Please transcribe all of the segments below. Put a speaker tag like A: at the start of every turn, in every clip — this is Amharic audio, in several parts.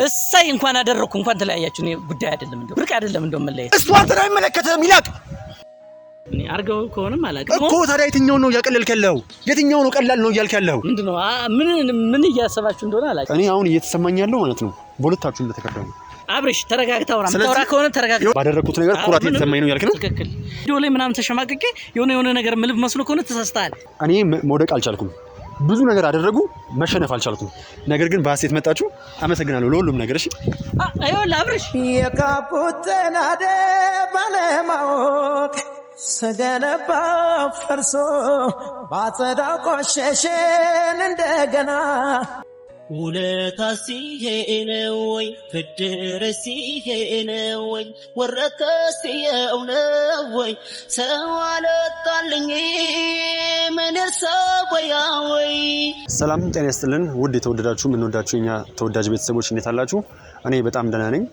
A: እሳይ እንኳን አደረኩ እንኳን ተለያያችሁ ነው ጉዳይ አይደለም እንደው ብርቅ አይደለም እንደው መለየት
B: እሱ አንተን አይመለከትም ይላቅ
A: እኔ አርገው ከሆነም አላውቅም
B: እኮ ታዲያ የትኛው ነው ያቀለልከለው የትኛው ነው ቀላል ነው እያልከለው
A: ምንድነው ምን እያሰባችሁ እንደሆነ አላውቅም
B: እኔ አሁን እየተሰማኝ ያለው ማለት ነው በሁለታችሁ እንደተከፈለ
A: አብርሽ ተረጋግተው ተወራ ከሆነ ተረጋግተው
B: ባደረኩት ነገር ኩራት እየተሰማኝ ነው ያልከ ነው
A: ትክክል ቪዲዮ ላይ ምናምን ተሸማቀቄ የሆነ ነገር ምልብ መስሎ ከሆነ ተሳስተሃል
B: እኔ መውደቅ አልቻልኩም ብዙ ነገር አደረጉ መሸነፍ አልቻልኩም ነገር ግን ባሴት መጣችሁ አመሰግናለሁ ለሁሉም ነገር እሺ
A: አይወል አብርሽ
C: የካፑተናደ ባለማወቅ ሰገነባ ፈርሶ ባጸዳው ቆሸሸን እንደገና
D: ውለታሲ ሄነወይ ፍድርሲ ሄነወይ ወረከሲ የውነወይ ሰዋለጣልኝ ምን ሰወያወይ
B: ሰላም ጤና ይስጥልን ውድ የተወደዳችሁ ምንወዳችሁ እኛ ተወዳጅ ቤተሰቦች እንዴት አላችሁ እኔ በጣም ደህና ነኝ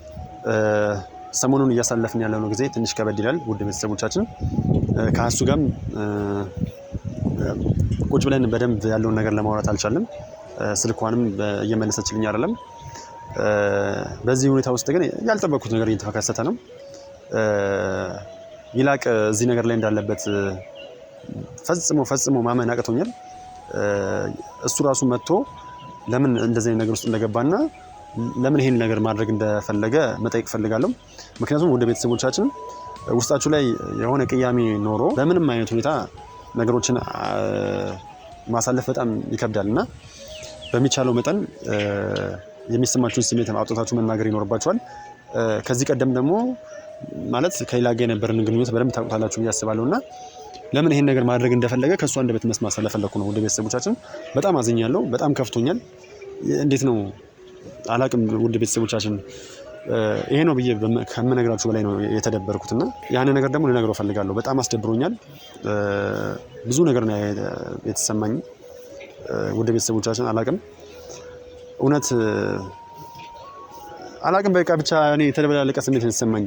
B: ሰሞኑን እያሳለፍን ያለነው ጊዜ ትንሽ ከበድ ይላል ውድ ቤተሰቦቻችን ከአሱ ጋርም ቁጭ ብለን በደንብ ያለውን ነገር ለማውራት አልቻለም ስልኳንም እየመለሰችልኝ አይደለም በዚህ ሁኔታ ውስጥ ግን ያልጠበቁት ነገር እየተፈከሰተ ነው ይላቅ እዚህ ነገር ላይ እንዳለበት ፈጽሞ ማመን አቅቶኛል እሱ ራሱ መጥቶ ለምን እንደዚህ ነገር ውስጥ እንደገባና ለምን ይሄን ነገር ማድረግ እንደፈለገ መጠየቅ ፈልጋለሁ ምክንያቱም ወደ ቤተሰቦቻችን ውስጣችሁ ላይ የሆነ ቅያሜ ኖሮ በምንም አይነት ሁኔታ ነገሮችን ማሳለፍ በጣም ይከብዳልና በሚቻለው መጠን የሚሰማችሁን ስሜት አውጥታችሁ መናገር ይኖርባችኋል ከዚህ ቀደም ደግሞ ማለት ከሌላ ጋር የነበረን ግንኙነት በደንብ ታውቁታላችሁ ያስባለውና ለምን ይሄን ነገር ማድረግ እንደፈለገ ከሱ አንደበት መስማት ስለፈለኩ ነው ወደ ቤተሰቦቻችን በጣም አዝኛለሁ በጣም ከፍቶኛል እንዴት ነው አላቅም ወደ ቤተሰቦቻችን ይሄ ነው ብዬ ከመነግራችሁ በላይ ነው የተደበርኩትና ያን ነገር ደግሞ ልነግረው ፈልጋለሁ በጣም አስደብሮኛል ብዙ ነገር ነው የተሰማኝ ወደ ቤተሰቦቻችን አላቅም እውነት አላቅም በቃ ብቻ እኔ ተደበላለቀ ስሜት ተሰማኝ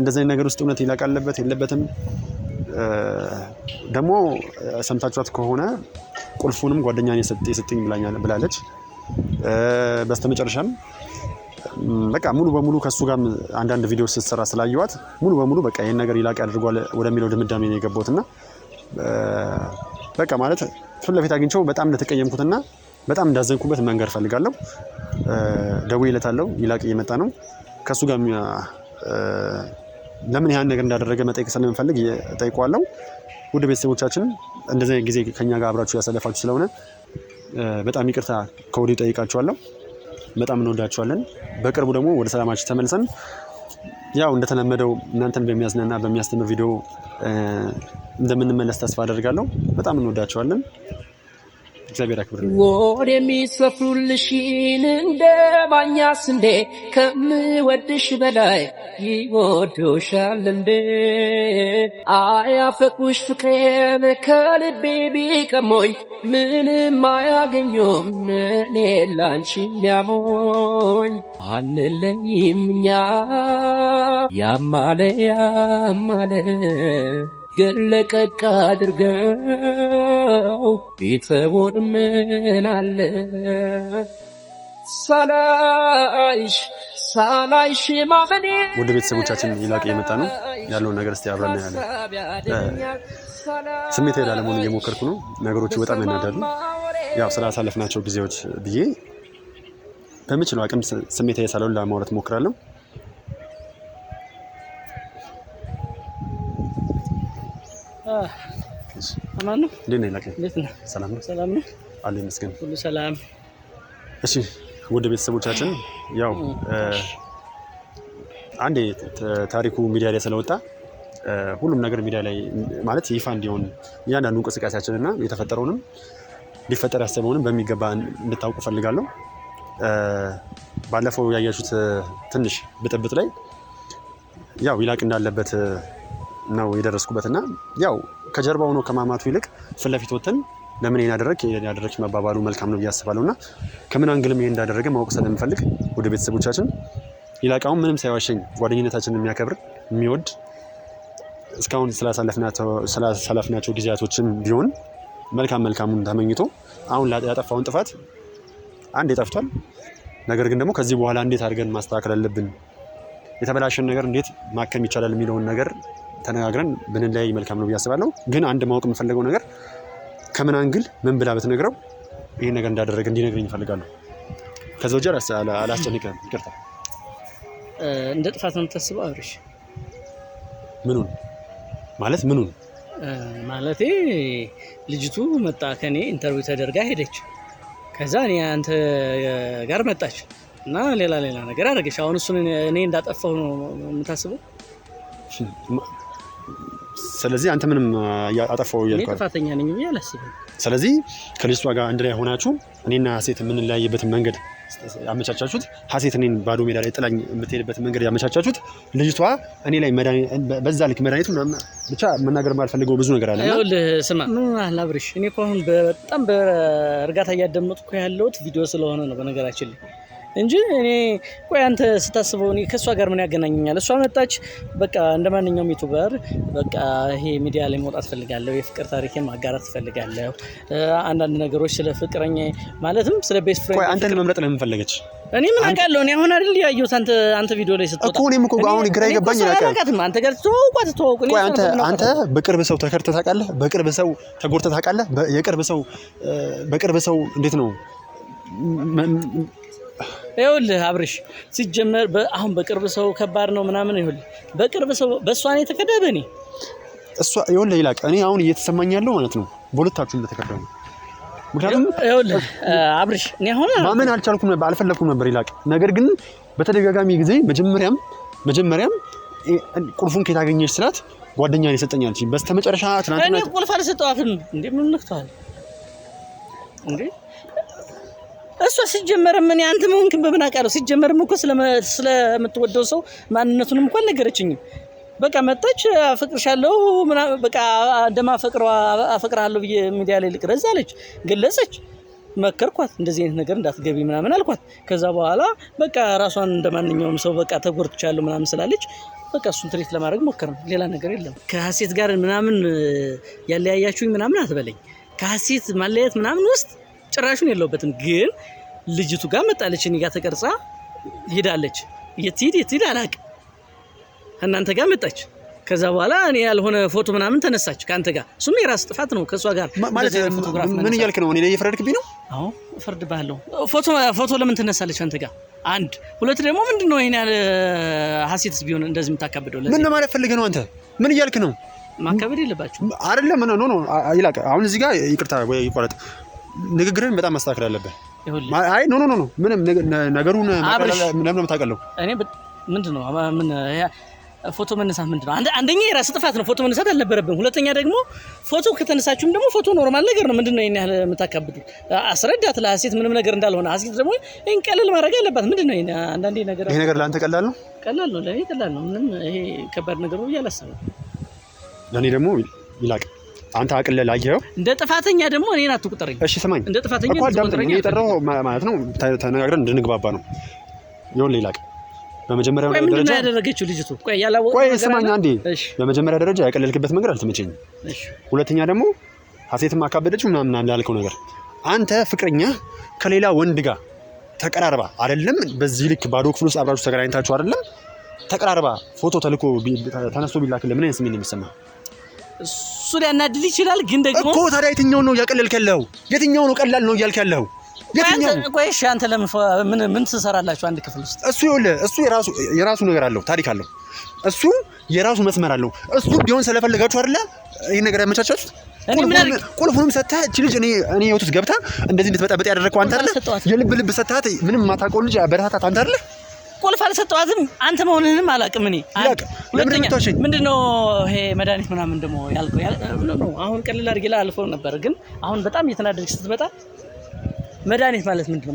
B: እንደዚህ ነገር ውስጥ እውነት ይላቃለበት የለበትም ደግሞ ሰምታችኋት ከሆነ ቁልፉንም ጓደኛዬ የሰጠኝ ብላለች በስተመጨረሻም በቃ ሙሉ በሙሉ ከሱ ጋር አንዳንድ ቪዲዮ ስትሰራ ስላየዋት ሙሉ በሙሉ በቃ ይሄን ነገር ይላቅ ያድርጓል ወደሚለው ድምዳሜ ነው የገባሁትና በቃ ማለት ፊት ለፊት አግኝቼው በጣም እንደተቀየምኩትና በጣም እንዳዘንኩበት መንገር ፈልጋለሁ ደውዬለታለሁ ይላቅ እየመጣ ነው ከሱ ጋር ለምን ያን ነገር እንዳደረገ መጠየቅ ስለምፈልግ ጠይቀዋለሁ ወደ ቤተሰቦቻችን እንደዚህ ጊዜ ከኛ ጋር አብራችሁ ያሳለፋችሁ ስለሆነ በጣም ይቅርታ ከወዲሁ ጠይቃችኋለሁ በጣም እንወዳችኋለን በቅርቡ ደግሞ ወደ ሰላማችን ተመልሰን ያው እንደተለመደው እናንተን በሚያዝናና በሚያስተምር ቪዲዮ እንደምንመለስ ተስፋ አደርጋለሁ በጣም እንወዳችኋለን እግዚአብሔር ያክብርልን
C: ወር የሚሰፍሩልሽን እንደ ባኛስ እንደ ከምወድሽ በላይ ይወዱሻል እንደ አያፈቁሽ ፍቅሬን ከልቤ ቢቀሞኝ ምንም አያገኙም እኔ ላንቺ የሚያሞኝ አንለይም እኛ ያማለ ገለቀቅ አድርገው ቤተውን ምን አለ ሳላይሽ ማመኔ
B: ወደ ቤተሰቦቻችን ይላቅ የመጣ ነው ያለውን ነገር እስቲ አብረን እናያለን ስሜት ላለመሆን እየሞከርኩ ነው ነገሮች በጣም ያናዳሉ ያው ስላሳለፍናቸው ጊዜዎች ብዬ በምችለው አቅም ስሜት ያሳለውን ለማውራት ሞክራለሁ
A: አማን ነው
B: እንዴት ነህ ይላቅ
A: እንዴት ነህ
B: ሰላም
A: ነው
B: አለ ይመስገን
A: ሁሉ ሰላም
B: እሺ ወደ ቤተሰቦቻችን ያው አንዴ ታሪኩ ሚዲያ ላይ ስለወጣ ሁሉም ነገር ሚዲያ ላይ ማለት ይፋ እንዲሆን ያንዳንዱ እንቅስቃሴያችንና የተፈጠረውንም ሊፈጠር ያሰበውንም በሚገባ እንድታውቁ ፈልጋለሁ ባለፈው ያያችሁት ትንሽ ብጥብጥ ላይ ያው ይላቅ እንዳለበት ነው የደረስኩበትና ያው ከጀርባው ነው ከማማቱ ይልቅ ፍለፊት ወተን ለምን ያደረክ መባባሉ መልካም ነው ያስባለውና ከምን አንግልም ይሄ እንዳደረገ ማወቅ ስለምፈልግ ወደ ቤተሰቦቻችን ይላቃው ምንም ሳይዋሸኝ ጓደኝነታችንን የሚያከብር የሚወድ እስካሁን ስላሳለፍናቸው ጊዜያቶችን ቢሆን መልካሙን ተመኝቶ አሁን ያጠፋውን ጥፋት አንድ ይጠፍቷል ነገር ግን ደግሞ ከዚህ በኋላ እንዴት አድርገን ማስተካከል አለብን፣ የተበላሸን ነገር እንዴት ማከም ይቻላል የሚለውን ነገር ተነጋግረን ብንለያይ መልካም ነው ብዬ አስባለሁ። ግን አንድ ማወቅ የምፈልገው ነገር ከምን አንግል ምን ብላ ብትነግረው ይሄን ነገር እንዳደረገ እንዲነግረኝ እፈልጋለሁ። ከዛ ወጀር አላስጨንቅም። ይቅርታ።
A: እንደ ጥፋት ነው የምታስበው አብርሽ?
B: ምኑን
A: ማለቴ ልጅቱ መጣ ከኔ ኢንተርቪው ተደርጋ ሄደች። ከዛ አንተ ጋር መጣች እና ሌላ ነገር አደረገች። አሁን እሱን እኔ እንዳጠፋው ነው የምታስበው?
B: ስለዚህ አንተ ምንም አጠፋው እያልኩ
A: እኔ ጥፋተኛ ነኝ ብዬ አላስብም።
B: ስለዚህ ከልጅቷ ጋር አንድ ላይ ሆናችሁ እኔና ሀሴት የምንለያይበትን መንገድ ያመቻቻችሁት፣ ሀሴት እኔን ባዶ ሜዳ ላይ ጥላኝ የምትሄድበትን መንገድ ያመቻቻችሁት፣ ልጅቷ እኔ ላይ በዛ ልክ መድኃኒቱ ብቻ መናገር ማልፈልገው ብዙ ነገር አለ።
A: ይኸውልህ ስማ፣ ምን አላብርሽ፣ እኔ እኮ አሁን በጣም በእርጋታ እያዳመጥኩ ያለሁት ቪዲዮ ስለሆነ ነው በነገራችን ላይ እንጂ እኔ ቆይ አንተ ስታስበው እኔ ከሷ ጋር ምን ያገናኘኛል? እሷ መጣች በቃ እንደማንኛውም ዩቲዩበር በቃ ይሄ ሚዲያ ላይ መውጣት ፈልጋለሁ፣ የፍቅር ታሪኬን ማጋራት ፈልጋለሁ፣ አንዳንድ ነገሮች ስለ ፍቅረኛ ማለትም ስለ ቤስት ፍሬንድ።
B: ቆይ አንተን መምረጥ ለምን ፈለገች?
A: እኔ ምን አውቃለሁ? እኔ አሁን አይደል ያየሁት አንተ ቪዲዮ ላይ ስትወጣ
B: እኮ እኔም እኮ አሁን ግራ ይገባኝ
A: አላውቃትም። አንተ ጋር ተዋውቁ።
B: ቆይ አንተ በቅርብ ሰው ተከርተህ ታውቃለህ? በቅርብ ሰው ተጎድተህ ታውቃለህ? በቅርብ ሰው እንዴት ነው?
A: ይኸውልህ አብርሽ ሲጀመር አሁን በቅርብ ሰው ከባድ ነው ምናምን። ይኸውልህ በቅርብ ሰው በእሷ ነው የተከደበ። እኔ
B: እሷ ይኸውልህ ይላቅ እኔ አሁን እየተሰማኝ ያለው ማለት ነው በሁለታችሁም እንደተከደበ። ምክንያቱም
A: ይኸውልህ አብርሽ እኔ አሁን
B: ማመን አልፈለኩም ነበር ይላቅ። ነገር ግን በተደጋጋሚ ጊዜ መጀመሪያም ቁልፉን ከየት አገኘሽ ስላት ጓደኛዬ የሰጠኝ አለችኝ። በስተመጨረሻ ትናንትና
A: እኔ ቁልፍ አልሰጠኋትም እንዴ? ምን ነክቷል እንዴ? እሷ ሲጀመርም እኔ አንተ መሆንክን በምን አውቃለሁ? ሲጀመርም እኮ ስለምትወደው ሰው ማንነቱንም እንኳን ነገረችኝም። በቃ መጣች አፈቅርሻለሁ ምናምን በቃ አፈቅርሃለሁ ብዬ ሚዲያ ላይ ልቅረጽ አለች፣ ገለጸች። መከርኳት እንደዚህ አይነት ነገር እንዳትገቢ ምናምን አልኳት። ከዛ በኋላ በቃ ራሷን እንደማንኛውም ሰው በቃ ተጎድቻለሁ ምናምን ስላለች በቃ እሱን ትሪት ለማድረግ ሞከርን። ሌላ ነገር የለም። ከሀሴት ጋር ምናምን ያለያያችሁኝ ምናምን አትበለኝ። ከሀሴት ማለያየት ምናምን ውስጥ ጭራሹን የለውበትም። ግን ልጅቱ ጋር መጣለች፣ እኔ ጋር ተቀርጻ ሄዳለች። የት ሄድ አላውቅም። እናንተ ጋር መጣች። ከዛ በኋላ እኔ ያልሆነ ፎቶ ምናምን ተነሳች ካንተ ጋር። እሱም የራስ ጥፋት ነው። ከሷ ጋር
B: ማለት ምን እያልክ ነው? እኔ ላይ እየፈረድክብኝ ነው?
A: አዎ እፈርድብሃለሁ። ፎቶ ለምን ተነሳለች አንተ ጋር? አንድ ሁለት ደግሞ ምንድነው ይሄን ያለ ሀሴትስ ቢሆን እንደዚህ የምታካብደው?
B: ምን ማለት ፈልገህ ነው አንተ? ምን እያልክ ነው?
A: ማካበድ የለባችሁ
B: አይደለም። ኖ ይላቅ። አሁን እዚህ ጋር ይቅርታ ወይ ይቆረጥ። ንግግርን በጣም ማስተካከል አለብህ። አይ ኖ ምንም ነገሩን ለምን የምታውቀው? እኔ
A: ምንድነው ምን ፎቶ መነሳት ምንድነው? አንደኛ የራስ ጥፋት ነው። ፎቶ መነሳት አልነበረብን። ሁለተኛ ደግሞ ፎቶ ከተነሳችሁም ደግሞ ፎቶ ኖርማል ነገር ነው። ምንድነው ይሄን ያህል የምታካብዱ? አስረዳት ለሀሴት ምንም ነገር እንዳልሆነ። ሀሴት ደግሞ ይሄን ቀለል ማድረግ አለባት። ምንድነው ይሄን አንዳንዴ ነገር
B: ይሄ ነገር ለአንተ ቀላል ነው?
A: ቀላል ነው፣ ለኔ ቀላል ነው። ምንም ይሄ ከባድ ነገር ነው እያላሰበው
B: ለኔ ደግሞ ይላቅ። አንተ አቅልለህ ላየኸው እንደ
A: ጥፋተኛ ደግሞ እኔን አትቁጠረኝ።
B: እሺ ስማኝ፣
A: እንደ ጥፋተኛ
B: አትቁጠረኝ። እኔ የጠራው ማለት ነው ተነጋግረን እንድንግባባ ነው። ይሁን ይላቅ። በመጀመሪያው ደረጃ
A: ምን ያደረገችው ልጅቱ?
B: ቆይ ስማኝ አንዴ። በመጀመሪያ ደረጃ ያቀለልክበት መንገድ አልተመቸኝም። እሺ ሁለተኛ ደግሞ ሀሴትም አካበደችው ምናምን እንዳልከው ነገር አንተ ፍቅረኛ ከሌላ ወንድ ጋር ተቀራርባ አይደለም፣ በዚህ ልክ ባዶ ክፍል ውስጥ አብራችሁ ተገናኝታችሁ አይደለም፣ ተቀራርባ ፎቶ ተልኮ ተነስቶ ቢላክልህ ምን አይነት ስሜት ነው የሚሰማህ?
A: እሱ ሊያናድድ ይችላል። ግን ደግሞ
B: እኮ ታዲያ የትኛውን ነው እያቀለልክ ያለኸው? የትኛው ነው ቀላል ነው እያልክ ያለኸው?
A: ቆይ እሺ አንተ ምን ትሰራላችሁ አንድ ክፍል ውስጥ?
B: እሱ ይኸውልህ እሱ የራሱ ነገር አለው፣ ታሪክ አለው። እሱ የራሱ መስመር አለው። እሱ ቢሆን ስለፈለጋችሁ አይደለ ይሄን ነገር ያመቻቻችሁት? ቁልፉንም ሰጥተህ እቺ ልጅ እኔ ህይወት ውስጥ ገብታ እንደዚህ እንድትበጣበጥ ያደረግከው አንተ አይደለ? የልብ ሰጥተሃት ምንም የማታውቀው ልጅ በረታታት አንተ አይደለ?
A: ቁልፍ አልሰጠዋትም። አንተ መሆንህንም አላውቅም እኔ። ሁለተኛ ምንድነው ይሄ መድኃኒት ምናምን ደግሞ ያልከው? አሁን ቀለል አድርጌ አልፈው ነበር፣ ግን አሁን በጣም እየተናደድክ ስትመጣ መድኃኒት ማለት ምንድነው?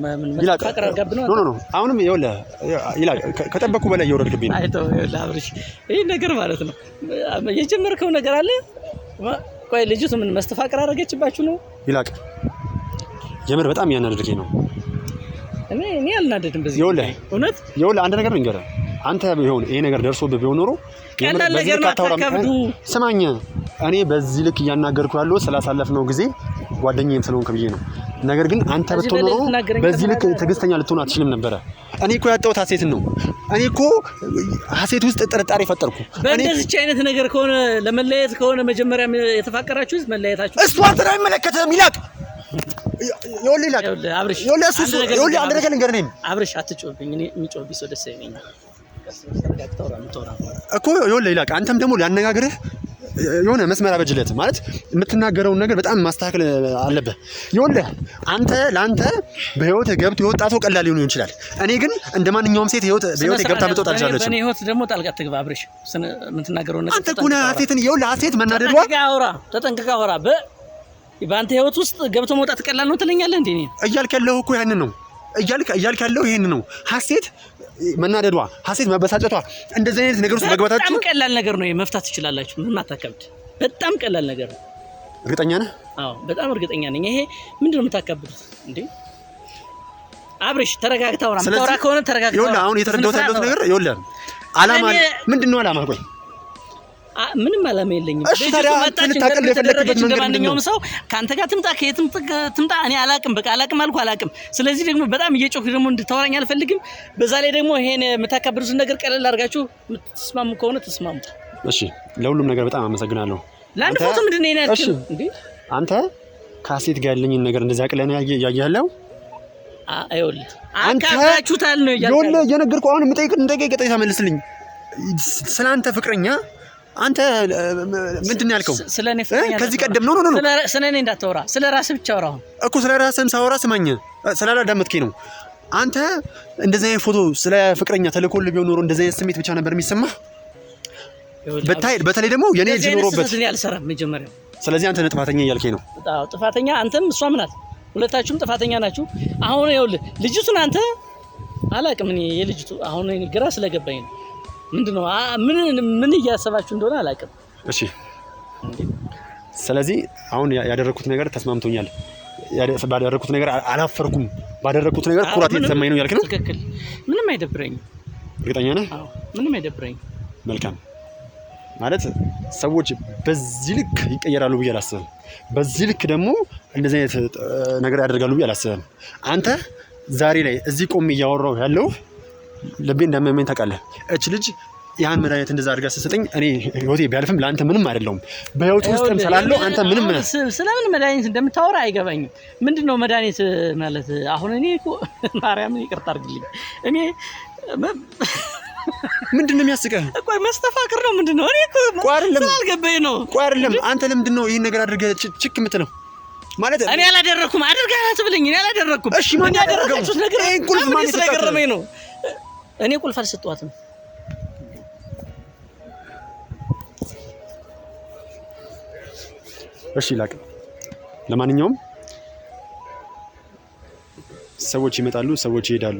A: ፈቅር አጋብ ነው።
B: ኖ አሁንም ይኸውልህ ይላል ከጠበቅኩ በላይ እየወረድክብኝ ነው።
A: አይተው ይኸውልህ አብርሽ፣ ይሄ ነገር ማለት ነው የጀመርከው ነገር አለ። ቆይ ልጅቱ ምን መስተፋቅር አደረገችባችሁ ነው?
B: ይላቅ የምር በጣም ያናደድከኝ ነው።
A: እኔ አልናደድም በዚህ እውነት።
B: ይኸውልህ አንድ ነገር ልንገርህ፣ አንተ ቢሆን ይሄ ነገር ደርሶብህ ቢሆን ኖሮ
A: ቀላል ነገር ነው አታካብዱ።
B: ስማኝ፣ እኔ በዚህ ልክ እያናገርኩ ያለው ስላሳለፍነው ጊዜ ጓደኛዬም ስለሆንክ ብዬ ነው። ነገር ግን አንተ ብትሆን ኖሮ በዚህ ልክ ትዕግስተኛ ልትሆን አትችልም ነበር። እኔ እኮ ያጣሁት ሀሴትን ነው። እኔ እኮ ሀሴት ውስጥ ጥርጣሬ ፈጠርኩ።
A: በእንደዚህ አይነት ነገር ከሆነ ለመለያየት ከሆነ መጀመሪያ የተፋቀራችሁት መለያየታችሁ
B: እሱ አንተን አይመለከትም። ይላቅ ይኸውልህ ይላቅ
A: አብርሽ
B: ይኸውልህ አንድ ነገር ልንገርህ። እኔም
A: አብርሽ አትጮህብኝ። እኔ የሚጮህብኝ ሰው ደስ አይለኝም
B: እኮ። ይኸውልህ ይላቅ አንተም ደግሞ ሊያነጋግርህ የሆነ መስመር አበጅለት ማለት የምትናገረውን ነገር በጣም ማስተካከል አለብህ። ይኸውልህ አንተ ለአንተ በህይወት ገብቶ የወጣ ሰው ቀላል ሊሆን ይችላል። እኔ ግን እንደማንኛውም ሴት በህይወት ገብታ ብትወጣ አልቻለችም።
A: በእኔ ህይወት ደግሞ ጣልቃ ትግባ አብርሽ። የምትናገረውን ነገር
B: አንተ እኮ ነህ ሀሴትን ይኸውልህ ሀሴት መናደዷ
A: ተጠንቅቀህ አውራ። በአንተ ህይወት ውስጥ ገብቶ መውጣት ቀላል ነው ትለኛለህ እንዴ?
B: እያልክ ያለኸው እኮ ያንን ነው። እያልክ ያለው ይሄን ነው። ሀሴት መናደዷ፣ ሀሴት መበሳጨቷ፣ እንደዚህ አይነት ነገር ውስጥ መግባታችሁ
A: በጣም ቀላል ነገር ነው። መፍታት ትችላላችሁ። ምንም አታከብድ። በጣም ቀላል ነገር ነው።
B: እርግጠኛ ነህ?
A: አዎ በጣም እርግጠኛ ነኝ። ይሄ ምንድነው የምታከብዱት እንዴ? አብርሽ ተረጋግተህ አውራ። የምታወራ ከሆነ ተረጋግተህ አውራ።
B: ይኸውልህ አሁን የተረዳሁት ያለሁት ነገር ይኸውልህ ዓላማ ምንድነው? ዓላማ ቆይ
A: ምንም ዓላማ የለኝም።
B: እሺ ታዲያ ልታቀል የፈለክበት መንገድ
A: ማንኛውም ሰው ካንተ ጋር ትምጣ ከየትም ትምጣ እኔ አላቅም። በቃ አላቅም አልኩ አላቅም። ስለዚህ ደግሞ በጣም እየጮህ ደግሞ እንድታወራኝ አልፈልግም። በዛ ላይ ደግሞ ይሄን የምታከብሩትን ነገር ቀለል አድርጋችሁ የምትስማሙ ከሆነ ተስማሙ።
B: እሺ ለሁሉም ነገር በጣም አመሰግናለሁ።
A: ለአንድ ፎቶ ምንድነው ይሄን ያክል እንዴ?
B: አንተ ከሀሴት ጋር ያለኝን ነገር እንደዛ ቀለና ያያያለው
A: አይወልድ አንካታችሁታል ነው ያያለው።
B: ይኸውልህ እየነገርኩህ አሁን የምጠይቅህ እንደገና ቀጣይ ተመልስልኝ። ስላንተ ፍቅረኛ አንተ ምንድነው ያልከው?
A: ስለኔ ፍቅረኛ
B: ከዚህ ቀደም ነው
A: ስለኔ እንዳታወራ፣ ስለራስህ ብቻ አውራ። እኮ
B: ስለራስህም ሳወራ ስማኝ፣ ስላላዳመጥከኝ ነው። አንተ እንደዚህ አይነት ፎቶ ስለ ፍቅረኛ ተልኮልህ ቢሆን ኖሮ እንደዚህ አይነት ስሜት ብቻ ነበር የሚሰማህ። በተለይ ደግሞ የኔ እጅ ኖሮበት
A: እኔ አልሰራም መጀመሪያ።
B: ስለዚህ አንተ ጥፋተኛ እያልከኝ ነው።
A: አዎ ጥፋተኛ አንተም እሷም ናት። ሁለታችሁም ጥፋተኛ ናችሁ። አሁን ይኸውልህ ልጅቱን አንተ አላቅም። እኔ የልጅቱ አሁን ግራ ስለገባኝ ነው። ምንድነው ምን እያሰባችሁ እንደሆነ አላውቅም።
B: እሺ ስለዚህ አሁን ያደረኩት ነገር ተስማምቶኛል። ባደረኩት ነገር አላፈርኩም። ባደረኩት ነገር ኩራት እየተሰማኝ ነው ያልከኝ ነው።
A: ትክክል። ምንም አይደብረኝም።
B: እርግጠኛ ነህ?
A: አዎ ምንም አይደብረኝም።
B: መልካም ማለት ሰዎች በዚህ ልክ ይቀየራሉ ብዬ አላስብም። በዚህ ልክ ደግሞ እንደዚህ አይነት ነገር ያደርጋሉ ብዬ አላስብም። አንተ ዛሬ ላይ እዚህ ቆሜ እያወራሁ ያለው ልቤ እንደማመኝ ታውቃለህ። እች ልጅ ያን መድኃኒት እንደዛ አድርጋ ስትሰጠኝ እኔ ህይወቴ ቢያልፍም ለአንተ ምንም አይደለሁም። በህይወት ውስጥም ስላለው አንተ ምንም
A: ስለምን መድኃኒት እንደምታወራ አይገባኝም። ምንድነው መድኃኒት ማለት? አሁን እኔ እኮ ማርያምን ይቅርታ አድርግልኝ። እኔ ምንድነው የሚያስቀህ? ቆይ መስተፋቅር ነው ምንድነው? እኔ እኮ ስላልገባኝ ነው።
B: ቆይ አይደለም አንተ ለምንድነው ይሄን ነገር አድርገህ ችክ የምትለው? ማለት
A: እኔ አላደረኩም። አድርገህ አትብለኝ። እኔ አላደረኩም።
B: እሺ ማን ያደረገው?
A: ይሄን ቁልፍ ማን ስለገረመኝ ነው። እኔ ቁልፍ አልሰጠኋትም።
B: እሺ ላቅ። ለማንኛውም ሰዎች ይመጣሉ፣ ሰዎች ይሄዳሉ።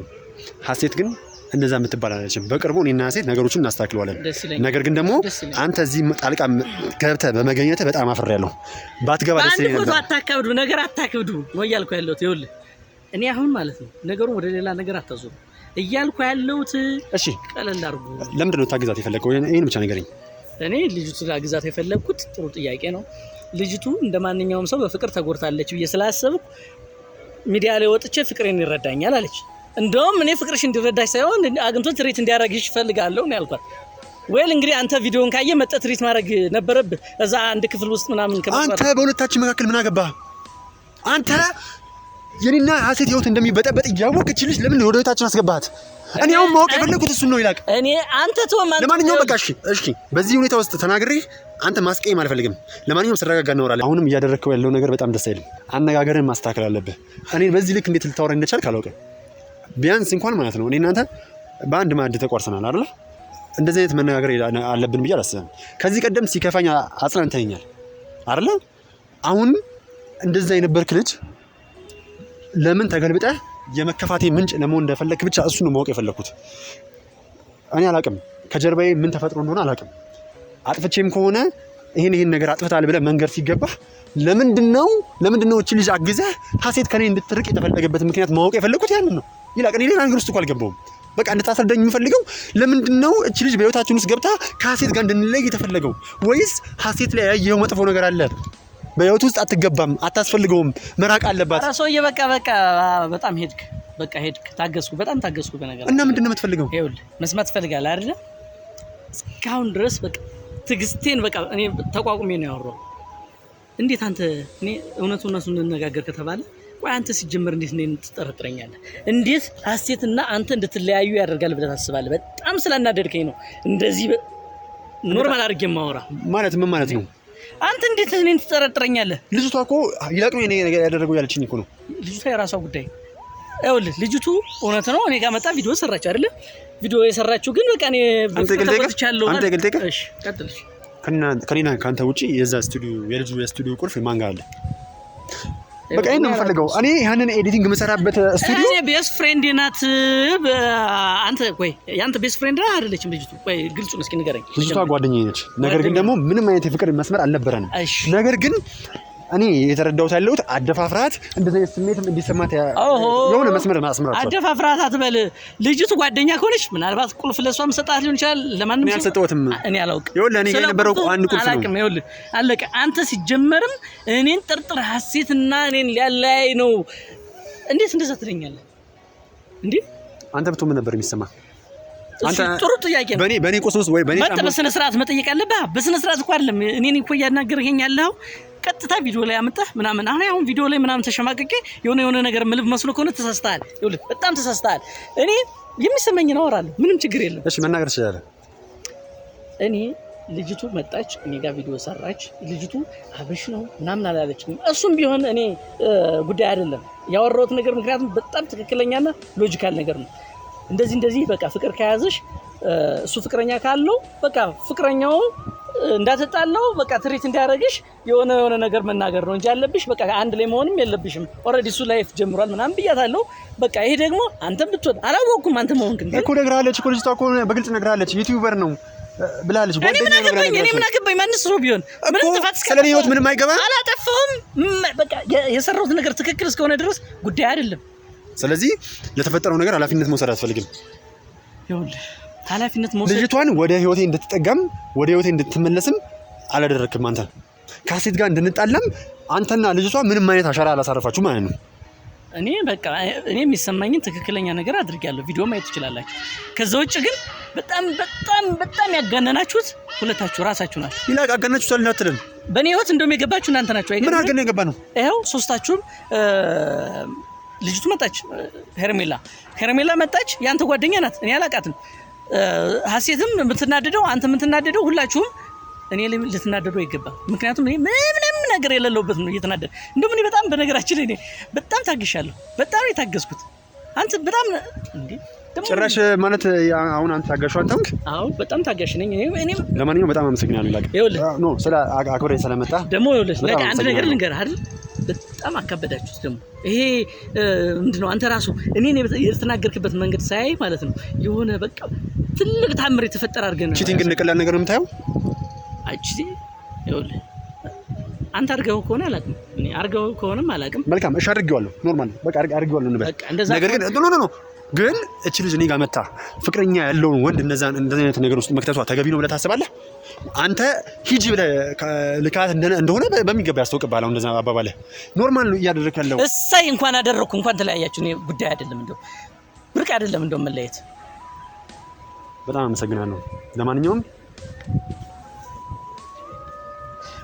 B: ሀሴት ግን እንደዛ የምትባል አለችም። በቅርቡ እኔና ሀሴት ነገሮችን እናስተካክለዋለን። ነገር ግን ደግሞ አንተ እዚህ ጣልቃ ገብተህ በመገኘትህ በጣም አፍሬያለሁ። ባትገባ ደስ ይለኝ ነበር።
A: አታካብዱ፣ ነገር አታክብዱ ነው እያልኩ ያለሁት። ይኸውልህ እኔ አሁን ማለት ነው ነገሩን ወደ ሌላ ነገር አታዞሩ እያልኩ ያለሁት።
B: እሺ
A: ቀለል አድርጉ።
B: ለምንድን ነው ታግዛት የፈለከው? ይሄን ብቻ ንገረኝ።
A: እኔ ልጅቱ ታግዛት የፈለኩት ጥሩ ጥያቄ ነው። ልጅቱ እንደማንኛውም ሰው በፍቅር ተጎድታለች ብዬ ስላሰብኩ ሚዲያ ላይ ወጥቼ ፍቅሬን ይረዳኛል አለች። እንደውም እኔ ፍቅርሽ እንዲረዳሽ ሳይሆን አግንቶ ትሪት እንዲያረግሽ ፈልጋለሁ ነው ያልኳት። ወይል እንግዲህ አንተ ቪዲዮን ካየ መጥተህ ትሪት ማድረግ ነበረብህ እዛ አንድ ክፍል ውስጥ ምናምን
B: ከመጣ አንተ በሁለታችን መካከል ምን አገባህ? አንተ የኔና ሀሴት ህይወት እንደሚበጠበጥ እያወቅች ልጅ ለምን ወደ ህይወታችን አስገባሃት? እኔ አሁን ማወቅ የፈለኩት እሱን ነው ይላቅ።
A: እኔ አንተ ተወማን
B: ለማንኛውም በቃ እሺ በዚህ ሁኔታ ውስጥ ተናግሬ አንተ ማስቀየም አልፈልግም። ለማንኛውም ስረጋጋ እናወራለን። አሁንም እያደረግከው ያለው ነገር በጣም ደስ አይልም። አነጋገርን ማስተካከል አለብህ። እኔ በዚህ ልክ እንዴት ልታወራ እንደቻልክ አላውቅም። ቢያንስ እንኳን ማለት ነው እኔ እናንተ በአንድ ማዕድ ተቆርሰናል አይደል? እንደዚህ አይነት መነጋገር አለብን ብዬ አላስብም። ከዚህ ቀደም ሲከፋኝ አጽናንተኛል አይደል? አሁን እንደዛ የነበርክ ልጅ ለምን ተገልብጠህ የመከፋቴ ምንጭ ለመሆን እንደፈለክ ብቻ እሱ ነው ማወቅ የፈለኩት። እኔ አላውቅም ከጀርባዬ ምን ተፈጥሮ እንደሆነ አላውቅም። አጥፍቼም ከሆነ ይሄን ነገር አጥፍታል ብለህ መንገር ሲገባህ ለምንድነው እቺ ልጅ አግዘህ ሀሴት ከኔ እንድትርቅ የተፈለገበት ምክንያት ማወቅ የፈለኩት ያንን ነው ይላቅ። እኔ ሌላ ነገር ውስጥ እኮ አልገባሁም። በቃ እንድታስረዳኝ የምፈልገው ለምንድነው እቺ ልጅ በህይወታችን ውስጥ ገብታ ከሀሴት ጋር እንድንለይ የተፈለገው? ወይስ ሀሴት ላይ ያየኸው መጥፎ ነገር አለ? በህይወት ውስጥ አትገባም አታስፈልገውም መራቅ አለባት
A: ራስዎዬ በቃ በጣም ሄድክ በቃ ሄድክ ታገስኩ በጣም ታገስኩ በነገር
B: እና ምንድነው የምትፈልገው
A: ይኸውልህ መስማት ፈልጋለህ አይደል እስካሁን ድረስ በቃ ትግስቴን በቃ እኔ ተቋቁሜ ነው ያወራው እንዴት አንተ እኔ እውነቱን እንነጋገር ከተባለ ወይ አንተ ሲጀመር እንዴት ነው ትጠረጥረኛለህ እንዴት ሀሴትና አንተ እንድትለያዩ ያደርጋል ብለህ ታስባለህ በጣም ስላናደድከኝ ነው እንደዚህ ኖርማል አድርጌ ማወራ
B: ማለት ምን ማለት ነው
A: አንተ እንዴት እኔን ትጠረጥረኛለህ
B: ልጅቷ እኮ ይላቅኝ እኔ ነገር ያደረገው ያለችኝ እኮ ነው
A: ልጅቷ የራሷ ጉዳይ ይኸውልህ ልጅቱ እውነት ነው እኔ ጋር መጣ ቪዲዮ ሰራች አይደል ቪዲዮ የሰራችው ግን በቃ እኔ
B: አንተ ገልጠቀ
A: እሺ ቀጥልሽ
B: ከኔና ካንተ ውጪ የዛ ስቱዲዮ የልጁ የስቱዲዮ ቁልፍ ማን ጋር አለ በቃ እኔ ነው የምፈልገው እኔ ያንን ኤዲቲንግ መሰራበት ስቱዲዮ
A: እኔ ቤስት ፍሬንድ ናት አንተ ቆይ ያንተ ቤስት ፍሬንድ አይደለችም ልጅቱ ቆይ ግልጹን እስኪ ንገረኝ
B: ልጅቷ ጓደኛዬ ነች ነገር ግን ደግሞ ምንም አይነት የፍቅር መስመር አልነበረንም ነገር ግን እኔ የተረዳሁት ያለሁት አደፋፍራት እንደዚህ ስሜት እንዲሰማት የሆነ መስመር ማስመራቸው
A: አደፋፍራት አትበል ልጅቱ ጓደኛ ከሆነች ምናልባት ቁልፍ ለሷም ሰጣት ሊሆን ይችላል ለማንም
B: ያልሰጠውትም
A: እኔ አላውቅም
B: ይኸውልህ እኔ ጋር የነበረው አንድ ቁልፍ ነው
A: አላውቅም ይኸውልህ አለቀ አንተ ሲጀመርም እኔን ጥርጥር ሀሴትና እኔን ሊያለያይ ነው እንዴት እንደዛ ትለኛለህ እንዴ
B: አንተ ብትሆን ምን ነበር የሚሰማ
A: አንተ ጥሩ ጥያቄ ነው
B: በኔ ቆሶስ ወይ በኔ
A: ጫማ በስነ ስርዓት መጠየቅ አለብህ በስነ ስርዓት እኮ አይደለም እኔን እኮ ያናገርከኝ ያለው ቀጥታ ቪዲዮ ላይ አመጣህ ምናምን አሁን ቪዲዮ ላይ ምናምን ተሸማቀቄ የሆነ ነገር ምልብ መስሎ ከሆነ ተሳስተሃል ይኸውልህ በጣም ተሳስተሃል እኔ የሚሰማኝን አወራለሁ ምንም ችግር የለም
B: እሺ መናገር ትችላለህ
A: እኔ ልጅቱ መጣች እኔ ጋር ቪዲዮ ሰራች ልጅቱ አበሽ ነው ምናምን አላለችም እሱም ቢሆን እኔ ጉዳይ አይደለም ያወራሁት ነገር ምክንያቱም በጣም ትክክለኛና ሎጂካል ነገር ነው እንደዚህ በቃ ፍቅር ከያዘሽ እሱ ፍቅረኛ ካለው በቃ ፍቅረኛው እንዳትጣለው በቃ ትሪት እንዲያረግሽ የሆነ ነገር መናገር ነው እንጂ ያለብሽ በቃ አንድ ላይ መሆንም የለብሽም ኦሬዲ እሱ ላይፍ ጀምሯል ምናምን ብያታለሁ በቃ ይሄ ደግሞ አንተም ብትወድ አላወኩም አንተ መሆንክ እንዴ
B: እኮ ነግራለች እኮ ልጅቷ እኮ በግልጽ ነግራለች ዩቲዩበር ነው ብላለች ጓደኛ ነው ብላለች
A: እኔ ምን አገባኝ ማንስ ነው ቢሆን ምንም ተፋት
B: ስለኔ ህይወት ምንም አይገባ
A: አላጠፋውም በቃ የሰራሁት ነገር ትክክል እስከሆነ ድረስ ጉዳይ አይደለም
B: ስለዚህ ለተፈጠረው ነገር ኃላፊነት መውሰድ አትፈልግም
A: ይኸውልህ ኃላፊነት መውሰድ
B: ልጅቷን ወደ ህይወቴ እንድትጠጋም ወደ ህይወቴ እንድትመለስም አላደረክም አንተ ካሴት ጋር እንድንጣለም አንተና ልጅቷ ምንም አይነት አሻራ አላሳረፋችሁ ማለት ነው
A: እኔ በቃ እኔ የሚሰማኝን ትክክለኛ ነገር አድርጌያለሁ ቪዲዮ ማየት ትችላላችሁ ከዛ ውጭ ግን በጣም ያጋነናችሁት ሁለታችሁ ራሳችሁ ናችሁ
B: ይላቅ አጋነናችሁ ሳልናትልን
A: በእኔ ህይወት እንደውም የገባችሁ እናንተ ናችሁ አይገርም
B: ምን አገነ የገባ ነው
A: ይኸው ሶስታችሁም ልጅቱ መጣች ሄርሜላ መጣች ያንተ ጓደኛ ናት እኔ አላቃትም ሀሴትም የምትናደደው አንተ የምትናደደው ሁላችሁም እኔ ልትናደዱ አይገባም ምክንያቱም እኔ ምንም ነገር የሌለውበት ነው እየተናደደ እንደውም እኔ በጣም በነገራችን እኔ በጣም ታግሻለሁ በጣም የታገስኩት አንተ በጣም እንዴ
B: ጭራሽ ማለት አሁን አንተ ታጋሽው አንተምክ
A: አዎ በጣም ታጋሽ ነኝ እኔ
B: ለማንኛውም በጣም አመሰግናለሁ ይላቅ ኖ ስለ አክብረኝ ስለመጣ
A: ደግሞ ይኸውልህ ለካ አንድ ነገር ልንገርህ አይደል በጣም አካበዳችሁት ደግሞ ይሄ ምንድነው አንተ ራሱ እኔን የተናገርክበት መንገድ ሳይ ማለት ነው የሆነ በቃ ትልቅ ታምር የተፈጠረ አድርገን
B: ቺቲንግ እንደቀላል ነገር ነው የምታየው
A: አቺ ይኸውልህ አንተ አድርገው ከሆነ አላውቅም እኔ አድርገው ከሆነም አላውቅም
B: መልካም እሺ አድርጌዋለሁ ኖርማል በቃ አድርጌዋለሁ ነበር ነገር ግን ኖ ግን እቺ ልጅ እኔ ጋር መጣ ፍቅረኛ ያለውን ወንድ እንደዚህ አይነት ነገር ውስጥ መክተቷ ተገቢ ነው ብለህ ታስባለህ አንተ ሂጂ ብለህ ልካት እንደሆነ በሚገባ ያስተውቅብሃል አሁን እንደዛ አባባለህ ኖርማል ነው እያደረክ ያለው
A: እሳይ እንኳን አደረኩ እንኳን ተለያያችሁ ነው ጉዳይ አይደለም እንደው ብርቅ አይደለም እንደው መለየት
B: በጣም አመሰግናለሁ ለማንኛውም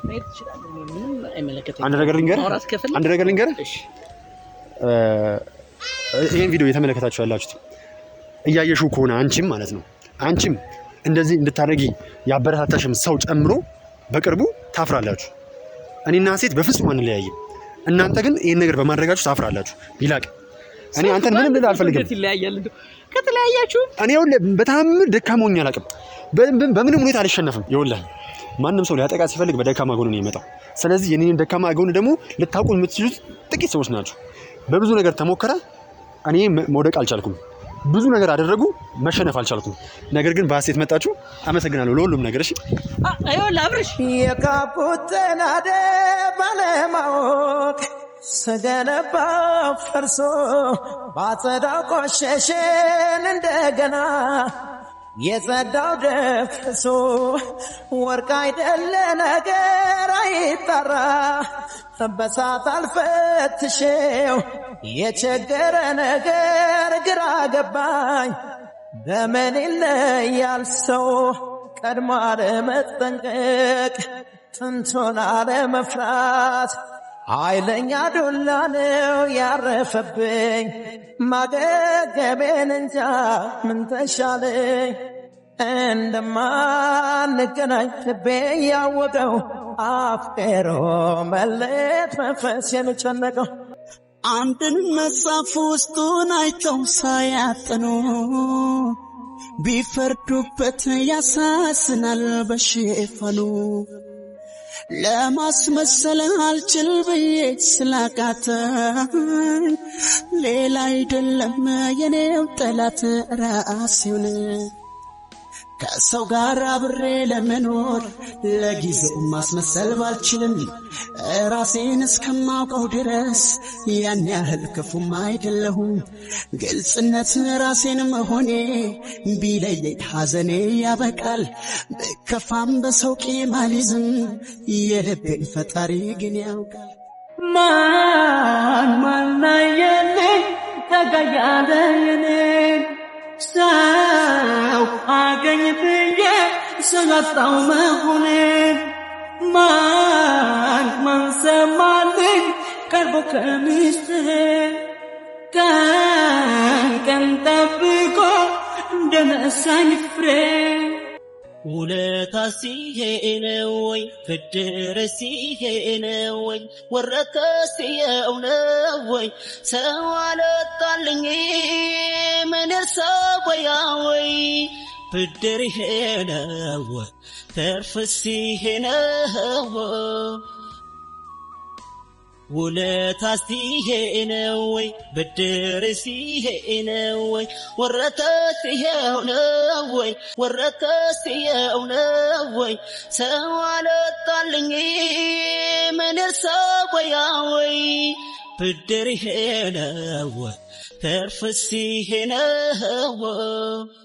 A: ማየት ይችላል ምንም አይመለከተኝም
B: አንድ ነገር ልንገርህ እሺ ይሄን ቪዲዮ የተመለከታችሁ ያላችሁት እያየሽው ከሆነ አንቺም ማለት ነው አንቺም እንደዚህ እንድታደርጊ ያበረታታሽም ሰው ጨምሮ በቅርቡ ታፍራላችሁ እኔና ሴት በፍጹም አንለያይም እናንተ ግን ይሄን ነገር በማድረጋችሁ ታፍራላችሁ ይላቅ እኔ አንተን ምንም ልል አልፈልግም
A: ይለያያል እንደው ከተለያያችሁ
B: እኔ በጣም ደካሞኝ አላውቅም በምንም ሁኔታ አልሸነፍም ይኸውልህ ማንም ሰው ሊያጠቃ ሲፈልግ በደካማ ጎን ነው የሚመጣው ስለዚህ የኔን ደካማ ጎን ደግሞ ልታውቁ የምትችሉት ጥቂት ሰዎች ናቸው በብዙ ነገር ተሞከረ እኔ መውደቅ አልቻልኩም ብዙ ነገር አደረጉ መሸነፍ አልቻልኩም ነገር ግን በሐሴት መጣችሁ አመሰግናለሁ ለሁሉም ነገር እሺ
A: አይወላ አብርሽ
E: የካፑተናደ ባለማወቅ ሰገነባ ፈርሶ ባጸዳው ቆሸሸን እንደገና የጸዳው ደፍሶ ወርቅ አይደለ ነገር አይጣራ በሳት አልፈትሼው የቸገረ ነገር ግራ ገባኝ በምን ይለያል ሰው ቀድሞ አለመጠንቀቅ ጥንቱን አለመፍራት ኃይለኛ ዱላ ነው ያረፈብኝ ማገገቤን እንጃ ምን ተሻለኝ እንደማንገናኝ ልቤ ያወቀው አፍቅሮ መለየት መንፈስ የሚጨነቀው
D: አንድን መጽሐፍ ውስጡን አይተው ሳያጠኑ ቢፈርዱበት ያሳዝናል በሽፋኑ ለማስመሰል አልችል ብዬ ስላቃተኝ ሌላ አይደለም የኔው ጠላት ራሴው ነኝ ከሰው ጋር አብሬ ለመኖር ለጊዜው ማስመሰል ባልችልም ራሴን እስከማውቀው ድረስ ያን ያህል ክፉም አይደለሁም ግልጽነት ራሴን መሆኔ ቢለየኝ ሐዘኔ ያበቃል በከፋም በሰው ቂም አልይዝም የልቤን ፈጣሪ ግን ያውቃል
C: ማን የለኝ ተጋያለኝ ሰው አገኝ ብዬ ስላጣው መሆኔ ማን ሰማልኝ ቀርቦ ከምስጥሬ ቀን ጠብቆ እንደነሳኝ ፍሬ
D: ውለታስ ይሄ ነው ወይ ብድርስ ይሄ ነው ወይ ወረታስ ይኸው ነው ወይ ሰው አልወጣልኝ ምን እርሳው ወይ ብድር ይሄ ነው ወይ ተርፍስ ይሄ ነው ውለታስ ይሄ ነው ወይ ብድርስ ይሄ ነው ወይ ወረታስ ይኸው ነው ወይ ወረታስ ይኸው ነው ወይ ሰው አልወጣልኝ ምን እርሳው ወይ ብድር ይሄ ነው ወይ ተርፍስ ይሄ ነው